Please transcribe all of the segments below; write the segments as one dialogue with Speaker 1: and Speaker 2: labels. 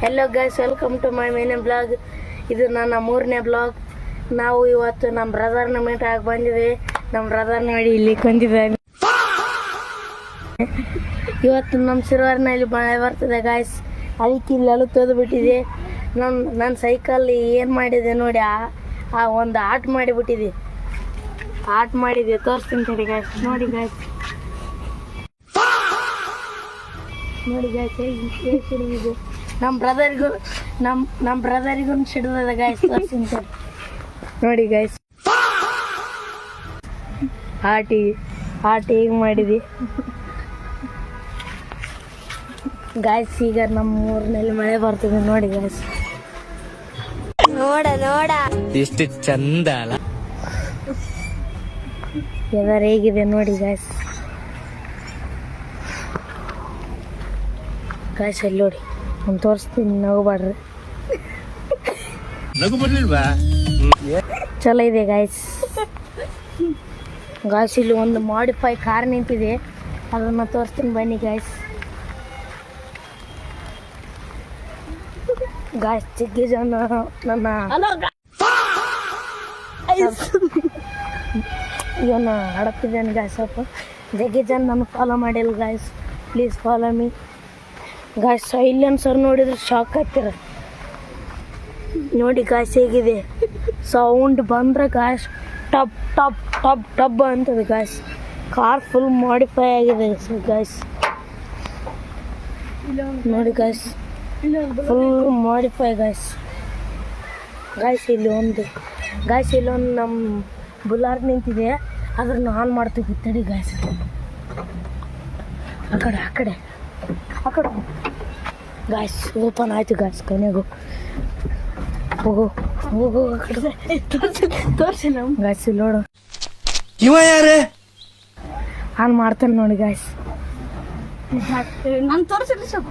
Speaker 1: Hello guys, welcome to my main blog. ಇದು ನನ್ನ 3ನೇ ಬ್ಲಾಗ್. ನಾವು ಇವತ್ತು ನಮ್ಮ ಬ್ರದರ್ನ ಮೀಟ್ ಆಗಿ ಬಂದಿದೆ. ನಮ್ಮ ಬ್ರದರ್ ನೋಡಿ ಇಲ್ಲಿ ಕುಂತಿದ್ದಾನೆ. ಇವತ್ತು ನಮ್ಮ ಸಿರುವಾರಿನಲ್ಲಿ ಮಳೆ ಬರ್ತದೆ ಗಾಯ್ಸ್. ಅದಕ್ಕೆ ಇಲ್ಲೆಲ್ಲ ತೊದು ಬಿಟ್ಟಿದೆ. ನನ್ನ ಸೈಕಲ್ ಏನು ಮಾಡಿದೆ ನೋಡಿ, ಆ ಒಂದು ಆಟ ಮಾಡಿಬಿಟ್ಟಿದೆ. ತೋರಿಸ್ತೀನಿ ತಡಿ ಗಾಯ್ಸ್. ನೋಡಿ ಗಾಯ್ಸ್ ಸಿಡಿದಿದೆ. ನಮ್ಮ ಬ್ರದರಿಗೂ ಸಿಡಿದ ಗಾಯ್ಸ್. ತೋರಿಸ್ತೀನಿ ತಡಿ. ನೋಡಿ ಗಾಯ್ಸ್, ಆಟ ಹೇಗೆ ಮಾಡಿದೆ ಗಾಯ್ಸ್. ಈಗ ನಮ್ಮ ಊರಿನಲ್ಲಿ ಮಳೆ ಬರ್ತದೆ ನೋಡಿ ಗಾಯ್ಸ್. ನೋಡ
Speaker 2: ಎಷ್ಟು ಚಂದ ಅಲ್ಲ.
Speaker 1: ವೆದರ್ ಹೇಗಿದೆ ನೋಡಿ ಗಾಯ್ಸ್. ಗಾಯ್ಸ್ ಅಲ್ಲಿ ನೋಡಿ, ನಾನು ತೋರಿಸ್ತೀನಿ, ನಗಬಾಡ್ರಿ. ಚಲೋ ಇದೆ ಗಾಯ್ಸ್. ಇಲ್ಲಿ ಒಂದು ಮಾಡಿಫೈ ಕಾರ್ ನಿಂತಿದೆ, ಅದನ್ನು ತೋರಿಸ್ತೀನಿ ಬನ್ನಿ ಗಾಯ್ಸ್. ಜಗ್ಗಿ ಜನ ನನ್ನ ಇವನ್ನ ಹಡತ್ತಿದ್ದೇನೆ ಗಾಯ್ಸ್. ಸ್ವಲ್ಪ ಜಗ್ಗಿ ಜನ ನನ್ನ ಫಾಲೋ ಮಾಡಿಲ್ಲ guys. Please follow me guys. ಇಲ್ಲೊಂದು ಸರ್ ನೋಡಿದ್ರೆ ಶಾಕ್ ಆಗ್ತೀರ. ನೋಡಿ ಗಾಯ್ಸ್ ಹೇಗಿದೆ. ಸೌಂಡ್ ಬಂದ್ರೆ ಗಾಯ್ಸ್ ಟಪ್ ಟಪ್ ಟಪ್ ಟಬ್ ಅಂತದೆ ಗಾಯ್ಸ್. ಕಾರ್ ಫುಲ್ ಮಾಡಿಫೈ ಆಗಿದೆ ಗಾಯ್ಸ್. ನೋಡಿ ಗಾಯ್ಸ್, ಫುಲ್ ಮಾಡಿಫೈ ಗಾಯ್ಸ್. ಇಲ್ಲೊಂದು ನಮ್ಮ ಬುಲಾರ್ ನಿಂತಿದೆ, ಅದನ್ನು ಆನ್ ಮಾಡ್ತೀವಿ ತಡಿ ಗಾಯ್ಸ್. ಆ ಕಡೆ ಗಾಯ್ಸ್ ಓಪನ್ ಆಯ್ತು ಗಾಯ್ಸ್. ಕೊನೆಗೂ ಹೋಗು ಆ ಕಡೆ ತೋರಿಸಿ ನಮ್ಮ ಗಾಯ್ಸ್. ನೋಡು
Speaker 2: ಇವ ಯಾರೇ
Speaker 1: ಆನ್ ಮಾಡ್ತಾನೆ ನೋಡಿ ಗಾಯ್ಸ್.
Speaker 3: ನಾನು ತೋರಿಸಿದ್ರೆ ಸ್ವಲ್ಪ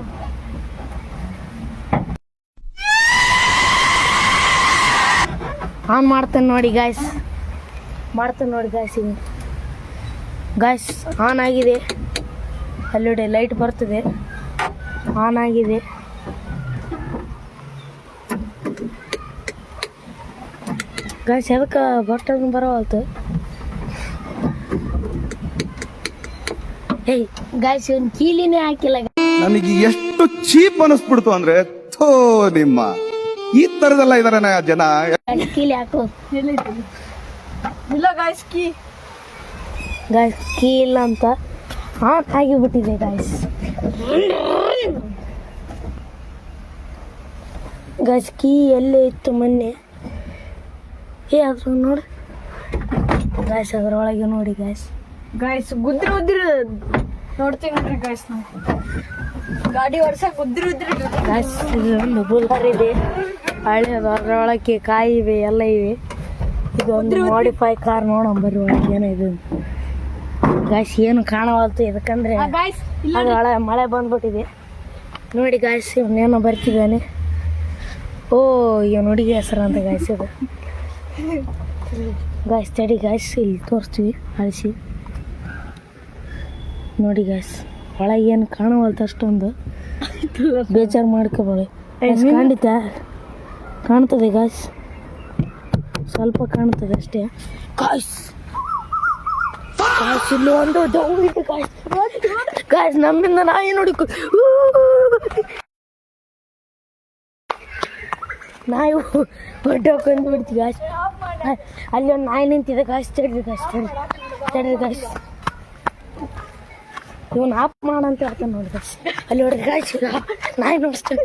Speaker 1: ಆನ್ ಮಾಡ್ತಾನೆ ನೋಡಿ ಗಾಯ್ಸ್. ಈಗ ಗಾಯ್ಸ್ ಆನ್ ಆಗಿದೆ. ಅಲ್ಲೋಡೆ ಲೈಟ್ ಬರ್ತದೆ, ಆನ್ ಆಗಿದೆ. ಗಾಯ್ಸ್ ಅದಕ್ಕೆ ಬಟನ್ ಬರೋವಲ್ತು. ಏಯ್ ಗಾಯ್ಸ್, ಒಂದು ಕೀಲಿನೇ ಹಾಕಿಲ್ಲ.
Speaker 4: ನನಗೆ ಎಷ್ಟು ಚೀಪ್ ಅನಿಸ್ಬಿಡ್ತು ಅಂದ್ರೆ, ಥೋ ನಿಮ್ಮ ಈ ತರದೆಲ್ಲ ಇದಾರೆ ಜನ.
Speaker 1: ಕೀಲಿ ಹಾಕು.
Speaker 3: ಇಲ್ಲ ಗಾಯ್ಸ್,
Speaker 1: ಕೀ ಇಲ್ಲ ಅಂತ ಆನ್ ಆಗಿಬಿಟ್ಟಿದೆ ಗಾಯ್ಸ್. ಕೀ ಎಲ್ಲೇ ಇತ್ತು ಮೊನ್ನೆ. ಅದ್ರ ನೋಡಿ ಗಾಯ್ಸ್, ಅದರೊಳಗೆ ನೋಡಿ ಗಾಯ್ಸ್.
Speaker 3: ಗುದ್ರಿ ನೋಡ್ತೀನಿ ನೋಡ್ರಿ ಗಾಯ್ಸ್. ನಾವು ಗಾಡಿ ಓಡ್ಸಕ್ ಉದ್ರಿ
Speaker 1: ಗಾಯ್ಸ್. ಒಂದು ಬುಲರ್ ಇದೆ ಹಳೆಯದು, ಅದರೊಳಗೆ ಕಾಯಿ ಇವೆ, ಎಲ್ಲ ಇವೆ. ಇದೊಂದು ಮಾಡಿಫೈ ಕಾರ್. ನೋಡಂಬರಿ ಒಳಗೆ ಏನಿದೆ ಗಾಯ್ಸ್. ಏನು ಕಾಣವಲ್ತು, ಯಾಕಂದ್ರೆ ಅದು ಮಳೆ ಬಂದ್ಬಿಟ್ಟಿದೆ. ನೋಡಿ ಗಾಯ್ಸ್, ಇವನೇನೋ ಬರ್ತಿದ್ದಾನೆ. ಓ ಇವನು ಹುಡುಗಿ ಹೆಸರು ಅಂತ ಗಾಯ್ಸ್. ಇದು ಗಾಯ್ಸ್ ತಡಿ ಗಾಯ್ಸ್, ಇಲ್ಲಿ ತೋರಿಸ್ತೀವಿ ಅಳಿಸಿ. ನೋಡಿ ಗಾಯ್ಸ್, ಒಳಗೆ ಏನು ಕಾಣವಲ್ತು ಅಷ್ಟೊಂದು. ಬೇಜಾರು ಮಾಡ್ಕೋಬೇಡಿ. ಖಂಡಿತ ಕಾಣ್ತದೆ ಗಾಯ್ಸ್, ಸ್ವಲ್ಪ ಕಾಣ್ತದೆ ಅಷ್ಟೇ ಗಾಯ್ಸ್. ಇಲ್ಲಿ ಒಂದು ದೌಡಿದೆ ಗಾಯ್ಸ್. ನಮ್ಮಿಂದ ನಾಯಿ ನೋಡಿ, ನಾಯಿ ಹೊಡ್ಡೋಕೊಂಡು ಬಿಡ್ತೀವಿ ಗಾಯ್ಸ್. ಅಲ್ಲಿ ಒಂದು ನಾಯಿ ನಿಂತಿದೆ ಗಾಯ್ಸ್. ತಡ್ರಿ ಗಾಯ್ಸ್. ಇವನು ಆಪ್ ಮಾಡಂತ ಹೇಳ್ತಾನೆ ನೋಡಿ ಗಾಯ್ಸ್. ಅಲ್ಲಿ ನೋಡ್ರಿ ಗಾಯ್ಸ್, ನಾಯಿ ನೋಡಿಸ್ತಾನೆ.